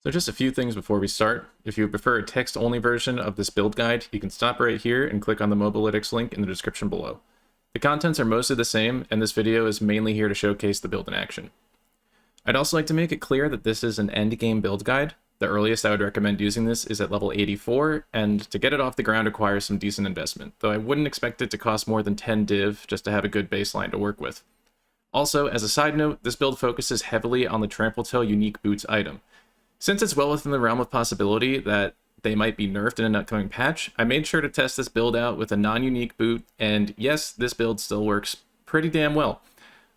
So just a few things before we start. If you prefer a text-only version of this build guide, you can stop right here and click on the Mobalytics link in the description below. The contents are mostly the same, and this video is mainly here to showcase the build in action. I'd also like to make it clear that this is an endgame build guide. The earliest I would recommend using this is at level 84, and to get it off the ground requires some decent investment, though I wouldn't expect it to cost more than 10 div just to have a good baseline to work with. Also, as a side note, this build focuses heavily on the Trampletoe unique boots item. Since it's well within the realm of possibility that they might be nerfed in an upcoming patch, I made sure to test this build out with a non-unique boot, and yes, this build still works pretty damn well.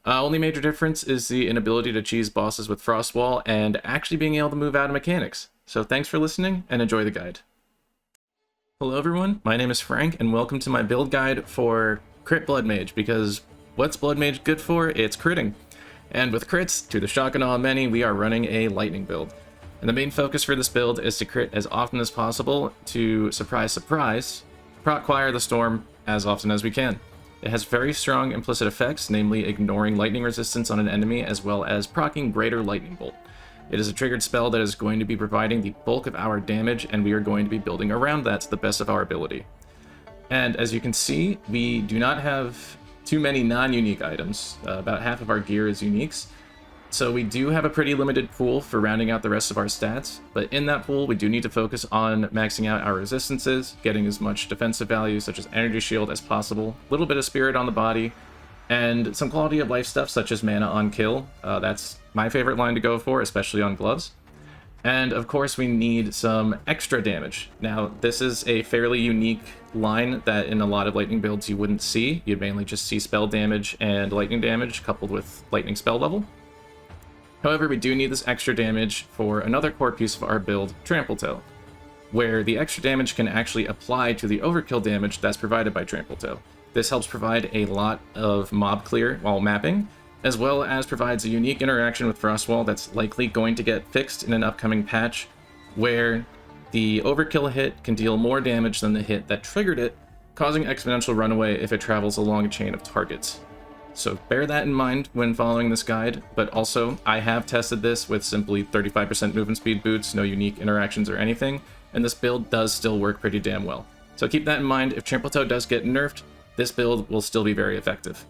Only major difference is the inability to cheese bosses with Frostwall and actually being able to move out of mechanics. So thanks for listening, and enjoy the guide. Hello everyone, my name is Frank, and welcome to my build guide for Crit Blood Mage, because what's Blood Mage good for? It's critting. And with crits, to the shock and awe of many, we are running a lightning build. And the main focus for this build is to crit as often as possible to, surprise surprise, proc Choir the Storm as often as we can. It has very strong implicit effects, namely ignoring lightning resistance on an enemy as well as proccing Greater Lightning Bolt. It is a triggered spell that is going to be providing the bulk of our damage, and we are going to be building around that to the best of our ability. And as you can see, we do not have too many non-unique items. About half of our gear is uniques. So we do have a pretty limited pool for rounding out the rest of our stats, but in that pool we do need to focus on maxing out our resistances, getting as much defensive value such as energy shield as possible, a little bit of spirit on the body, and some quality of life stuff such as mana on kill. That's my favorite line to go for, especially on gloves. And of course we need some extra damage. Now this is a fairly unique line that in a lot of lightning builds you wouldn't see. You'd mainly just see spell damage and lightning damage coupled with lightning spell level. However, we do need this extra damage for another core piece of our build, Trampletoe, where the extra damage can actually apply to the overkill damage that's provided by Trampletoe. This helps provide a lot of mob clear while mapping, as well as provides a unique interaction with Frostwall that's likely going to get fixed in an upcoming patch, where the overkill hit can deal more damage than the hit that triggered it, causing exponential runaway if it travels along a chain of targets. So bear that in mind when following this guide, but also I have tested this with simply 35% movement speed boots, no unique interactions or anything, and this build does still work pretty damn well. So keep that in mind. If Trampletoe does get nerfed, this build will still be very effective.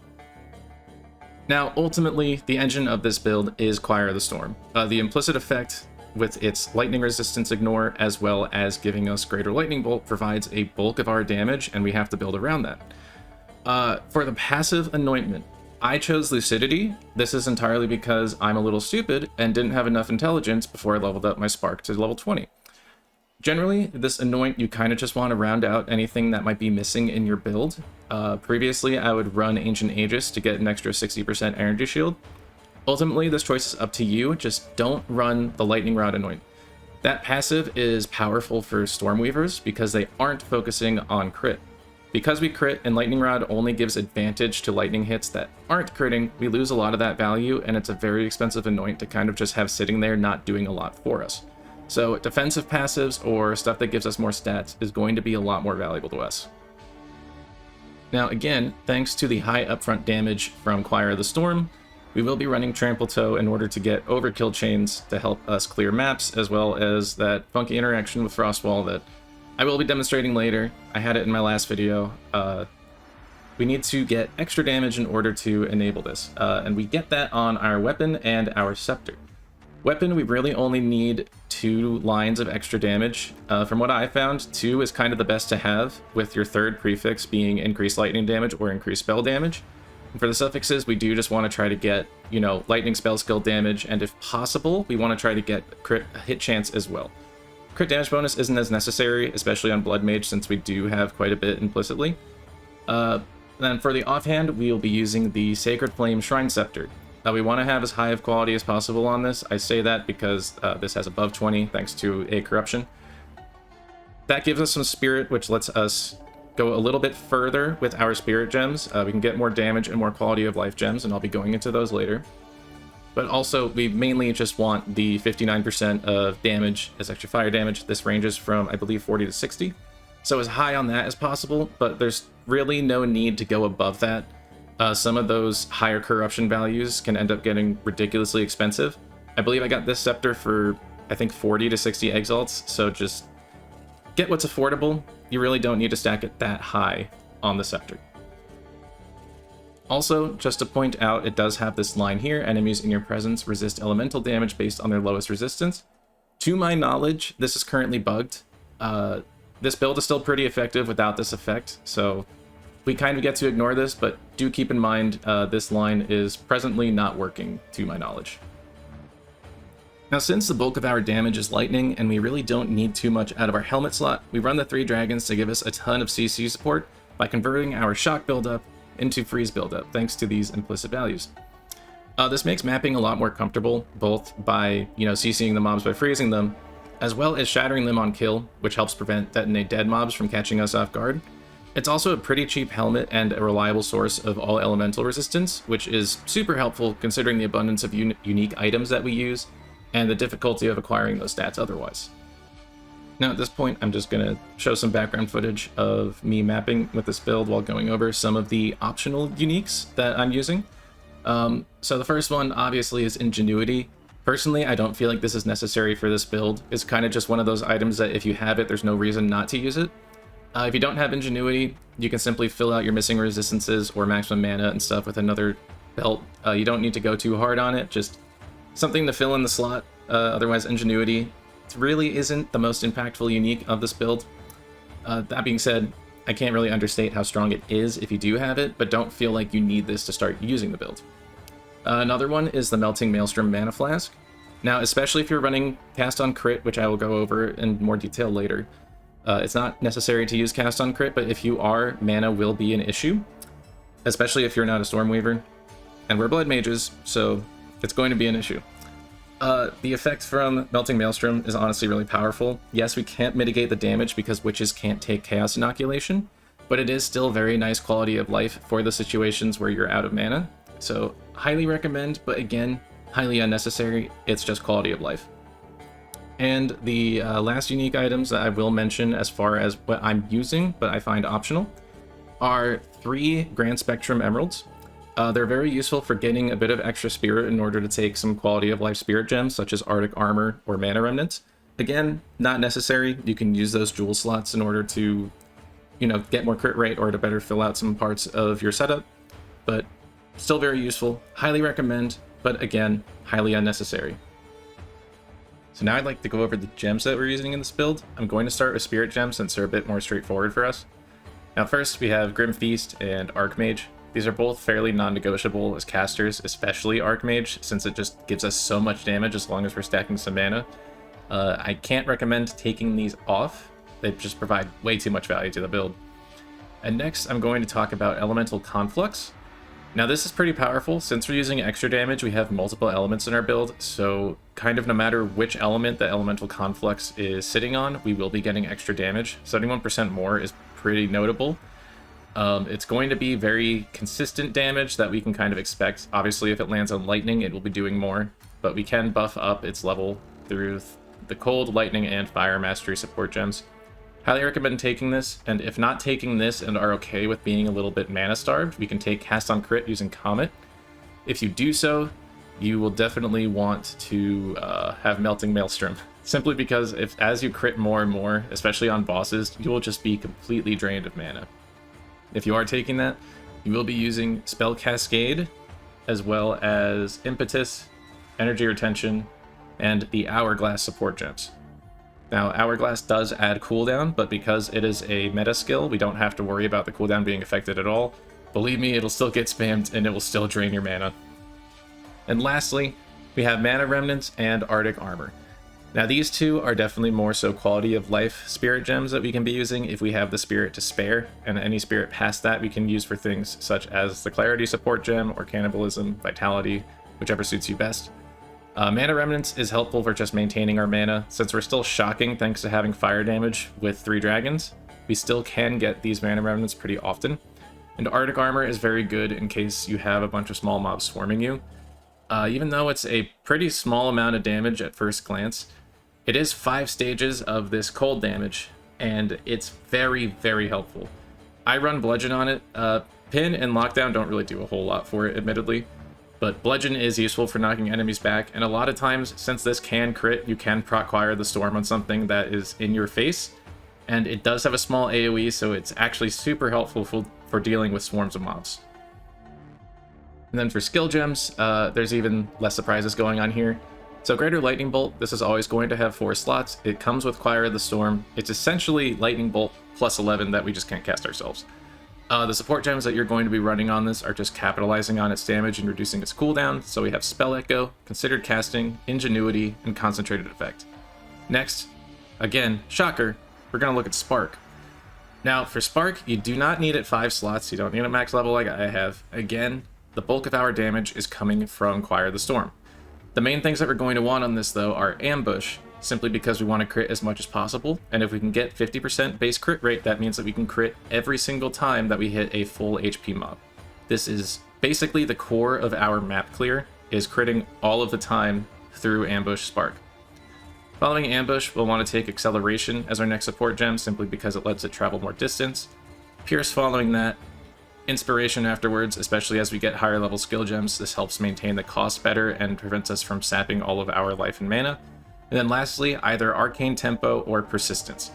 Now, ultimately, the engine of this build is Choir the Storm. The implicit effect with its lightning resistance ignore, as well as giving us Greater Lightning Bolt, provides a bulk of our damage, and we have to build around that. For the passive anointment, I chose Lucidity. This is entirely because I'm a little stupid and didn't have enough intelligence before I leveled up my Spark to level 20. Generally, this anoint, you kind of just want to round out anything that might be missing in your build. Previously, I would run Ancient Aegis to get an extra 60% energy shield. Ultimately, this choice is up to you, just don't run the Lightning Rod anoint. That passive is powerful for Stormweavers because they aren't focusing on crit. Because we crit and Lightning Rod only gives advantage to lightning hits that aren't critting, we lose a lot of that value, and it's a very expensive anoint to kind of just have sitting there not doing a lot for us. So defensive passives or stuff that gives us more stats is going to be a lot more valuable to us. Now again, thanks to the high upfront damage from Choir the Storm, we will be running Trampletoe in order to get overkill chains to help us clear maps, as well as that funky interaction with Frostwall that I will be demonstrating later. I had it in my last video. We need to get extra damage in order to enable this, and we get that on our weapon and our scepter. Weapon, we really only need 2 lines of extra damage. From what I found, 2 is kind of the best to have, with your third prefix being increased lightning damage or increased spell damage. And for the suffixes, we do just want to try to get, lightning spell skill damage, and if possible, we want to try to get crit hit chance as well. Crit damage bonus isn't as necessary, especially on Blood Mage, since we do have quite a bit implicitly. Then for the offhand, we will be using the Sacred Flame Shrine Scepter. We want to have as high of quality as possible on this. I say that because this has above 20, thanks to a corruption. That gives us some spirit, which lets us go a little bit further with our spirit gems. We can get more damage and more quality of life gems, and I'll be going into those later. But also, we mainly just want the 59% of damage as extra fire damage. This ranges from, I believe, 40 to 60. So as high on that as possible, but there's really no need to go above that. Some of those higher corruption values can end up getting ridiculously expensive. I believe I got this scepter for I think 40 to 60 exalts, so just get what's affordable. You really don't need to stack it that high on the scepter. Also, just to point out, it does have this line here: enemies in your presence resist elemental damage based on their lowest resistance. To my knowledge, this is currently bugged. This build is still pretty effective without this effect, so we kind of get to ignore this, but do keep in mind this line is presently not working, to my knowledge. Now, since the bulk of our damage is lightning, and we really don't need too much out of our helmet slot, we run the 3 dragons to give us a ton of CC support by converting our shock buildup into freeze buildup, thanks to these implicit values. This makes mapping a lot more comfortable, both by, CCing the mobs by freezing them, as well as shattering them on kill, which helps prevent detonate dead mobs from catching us off guard. It's also a pretty cheap helmet and a reliable source of all elemental resistance, which is super helpful considering the abundance of unique items that we use, and the difficulty of acquiring those stats otherwise. Now at this point, I'm just going to show some background footage of me mapping with this build while going over some of the optional uniques that I'm using. So the first one obviously is Ingenuity. Personally, I don't feel like this is necessary for this build. It's kind of just one of those items that if you have it, there's no reason not to use it. If you don't have Ingenuity, you can simply fill out your missing resistances or maximum mana and stuff with another belt. You don't need to go too hard on it, just something to fill in the slot. Otherwise, Ingenuity really isn't the most impactful unique of this build. That being said, I can't really understate how strong it is if you do have it, but don't feel like you need this to start using the build. Another one is the Melting Maelstrom Mana Flask. Now, especially if you're running Cast on Crit, which I will go over in more detail later, it's not necessary to use Cast on Crit, but if you are, mana will be an issue, especially if you're not a Stormweaver. And we're Blood Mages, so it's going to be an issue. The effect from Melting Maelstrom is honestly really powerful. Yes, we can't mitigate the damage because witches can't take Chaos Inoculation, but it is still very nice quality of life for the situations where you're out of mana. So, highly recommend, but again, highly unnecessary. It's just quality of life. And the last unique items that I will mention as far as what I'm using, but I find optional, are 3 Grand Spectrum Emeralds. They're very useful for getting a bit of extra spirit in order to take some quality of life spirit gems, such as Arctic Armor or Mana Remnants. Again, not necessary. You can use those jewel slots in order to, get more crit rate or to better fill out some parts of your setup, but still very useful. Highly recommend, but again, highly unnecessary. So now I'd like to go over the gems that we're using in this build. I'm going to start with Spirit Gems since they're a bit more straightforward for us. Now first we have Grim Feast and Archmage. These are both fairly non-negotiable as casters, especially Archmage, since it just gives us so much damage as long as we're stacking some mana. I can't recommend taking these off. They just provide way too much value to the build. And next, I'm going to talk about Elemental Conflux. Now this is pretty powerful. Since we're using extra damage, we have multiple elements in our build, so kind of no matter which element the Elemental Conflux is sitting on, we will be getting extra damage. 71% more is pretty notable. It's going to be very consistent damage that we can kind of expect. Obviously, if it lands on lightning, it will be doing more, but we can buff up its level through the cold, lightning, and fire mastery support gems. Highly recommend taking this, and if not taking this and are okay with being a little bit mana starved, we can take Cast on Crit using Comet. If you do so, you will definitely want to have Melting Maelstrom, simply because as you crit more and more, especially on bosses, you will just be completely drained of mana. If you are taking that, you will be using Spell Cascade, as well as Impetus, Energy Retention, and the Hourglass support gems. Now, Hourglass does add cooldown, but because it is a meta skill, we don't have to worry about the cooldown being affected at all. Believe me, it'll still get spammed, and it will still drain your mana. And lastly, we have Mana Remnants and Arctic Armor. Now, these two are definitely more so quality of life spirit gems that we can be using if we have the spirit to spare, and any spirit past that we can use for things such as the Clarity support gem or Cannibalism, Vitality, whichever suits you best. Mana Remnants is helpful for just maintaining our mana. Since we're still shocking thanks to having fire damage with 3 dragons, we still can get these Mana Remnants pretty often. And Arctic Armor is very good in case you have a bunch of small mobs swarming you. Even though it's a pretty small amount of damage at first glance, it is 5 stages of this cold damage, and it's very, very helpful. I run Bludgeon on it. Pin and Lockdown don't really do a whole lot for it, admittedly, But Bludgeon is useful for knocking enemies back, and a lot of times, since this can crit, you can proc Choir the Storm on something that is in your face, and it does have a small AoE, so it's actually super helpful for dealing with swarms of mobs. And then for skill gems, there's even less surprises going on here. So Greater Lightning Bolt, this is always going to have 4 slots. It comes with Choir of the Storm. It's essentially Lightning Bolt plus 11 that we just can't cast ourselves. The support gems that you're going to be running on this are just capitalizing on its damage and reducing its cooldown. So we have Spell Echo, Considered Casting, Ingenuity, and Concentrated Effect. Next, again, shocker, we're going to look at Spark. Now, for Spark, you do not need it 5 slots. You don't need a max level like I have. Again, the bulk of our damage is coming from Choir of the Storm. The main things that we're going to want on this, though, are Ambush, simply because we want to crit as much as possible, and if we can get 50% base crit rate, that means that we can crit every single time that we hit a full HP mob. This is basically the core of our map clear, is critting all of the time through Ambush Spark. Following Ambush, we'll want to take Acceleration as our next support gem, simply because it lets it travel more distance. Pierce following that. Inspiration afterwards, especially as we get higher level skill gems. This helps maintain the cost better and prevents us from sapping all of our life and mana. And then lastly, either Arcane Tempo or Persistence.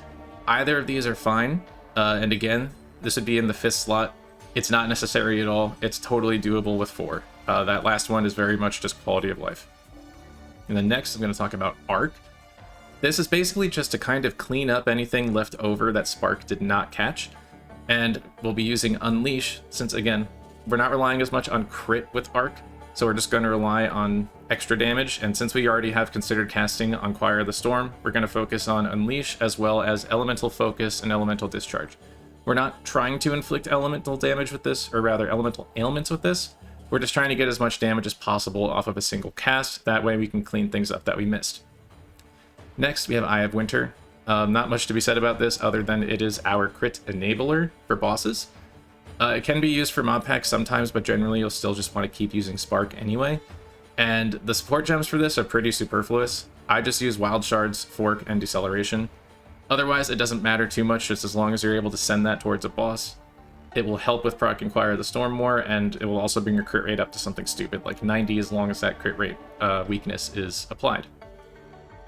Either of these are fine, and again, this would be in the 5th slot. It's not necessary at all. It's totally doable with 4. That last one is very much just quality of life. And then next, I'm going to talk about Arc. This is basically just to kind of clean up anything left over that Spark did not catch. And we'll be using Unleash, since again, we're not relying as much on crit with Arc, so we're just going to rely on extra damage, and since we already have Considered Casting on Choir of the Storm, we're going to focus on Unleash as well as Elemental Focus and Elemental Discharge. We're not trying to inflict elemental damage with this, or rather elemental ailments with this. We're just trying to get as much damage as possible off of a single cast, that way we can clean things up that we missed. Next, we have Eye of Winter. Not much to be said about this other than it is our crit enabler for bosses. It can be used for mob packs sometimes, but generally you'll still just want to keep using Spark anyway. And the support gems for this are pretty superfluous. I just use Wild Shards, Fork, and Deceleration. Otherwise, it doesn't matter too much, just as long as you're able to send that towards a boss. It will help with proc Choir of the Storm more, and it will also bring your crit rate up to something stupid, like 90 as long as that crit rate weakness is applied.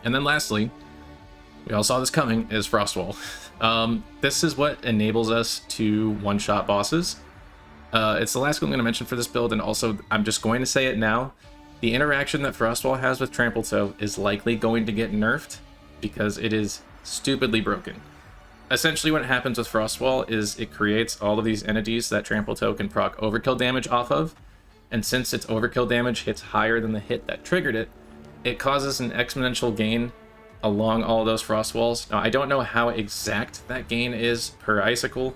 And then lastly, we all saw this coming, is Frostwall. This is what enables us to one-shot bosses. It's the last one I'm going to mention for this build, and also I'm just going to say it now. The interaction that Frostwall has with Trampletoe is likely going to get nerfed because it is stupidly broken. Essentially what happens with Frostwall is it creates all of these entities that Trampletoe can proc overkill damage off of, and since its overkill damage hits higher than the hit that triggered it, it causes an exponential gain along all those Frostwalls. Now, I don't know how exact that gain is per icicle,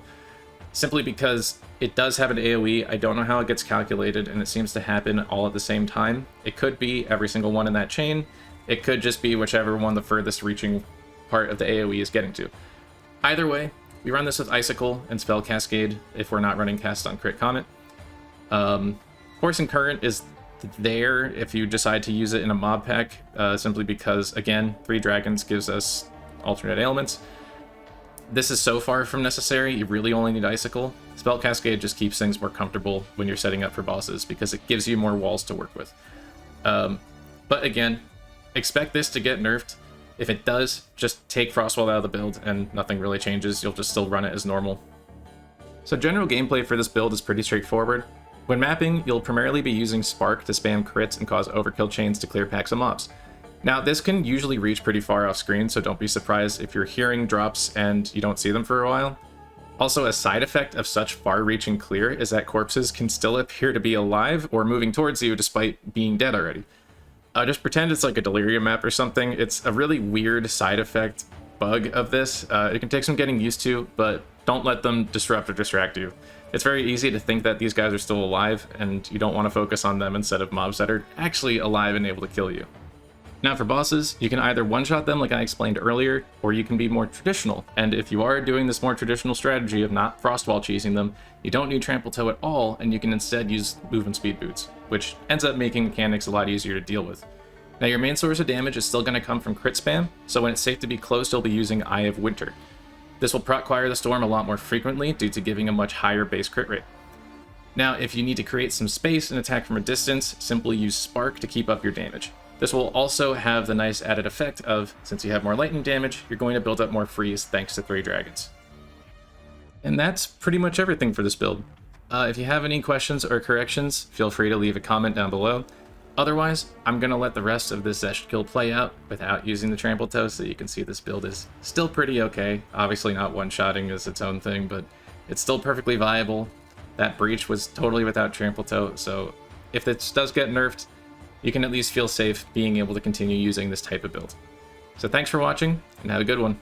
simply because it does have an AoE. I don't know how it gets calculated, and it seems to happen all at the same time. It could be every single one in that chain. It could just be whichever one the furthest reaching part of the AoE is getting to. Either way, we run this with Icicle and Spell Cascade if we're not running Cast on Crit Comet. Poison Current is there if you decide to use it in a mob pack, simply because, again, 3 dragons gives us alternate ailments. This is so far from necessary, you really only need Icicle. Spell Cascade just keeps things more comfortable when you're setting up for bosses, because it gives you more walls to work with. But again, expect this to get nerfed. If it does, just take Frostwall out of the build and nothing really changes, you'll just still run it as normal. So general gameplay for this build is pretty straightforward. When mapping, you'll primarily be using Spark to spam crits and cause overkill chains to clear packs of mobs. Now, this can usually reach pretty far off screen, so don't be surprised if you're hearing drops and you don't see them for a while. Also, a side effect of such far-reaching clear is that corpses can still appear to be alive or moving towards you despite being dead already. Just pretend it's like a delirium map or something. It's a really weird side effect bug of this. It can take some getting used to, but don't let them disrupt or distract you. It's very easy to think that these guys are still alive, and you don't want to focus on them instead of mobs that are actually alive and able to kill you. Now for bosses, you can either one-shot them like I explained earlier, or you can be more traditional, and if you are doing this more traditional strategy of not Frostwall cheesing them, you don't need Trampletoe at all, and you can instead use Move and Speed Boots, which ends up making mechanics a lot easier to deal with. Now your main source of damage is still going to come from crit spam, so when it's safe to be close, you'll be using Eye of Winter. This will proc Choir the Storm a lot more frequently due to giving a much higher base crit rate. Now, if you need to create some space and attack from a distance, simply use Spark to keep up your damage. This will also have the nice added effect of, since you have more lightning damage, you're going to build up more freeze thanks to 3 dragons. And that's pretty much everything for this build. If you have any questions or corrections, feel free to leave a comment down below. Otherwise, I'm going to let the rest of this Zeshed guild play out without using the Trampletoe, so you can see this build is still pretty okay. Obviously not one-shotting is its own thing, but it's still perfectly viable. That breach was totally without Trampletoe, so if this does get nerfed, you can at least feel safe being able to continue using this type of build. So thanks for watching, and have a good one.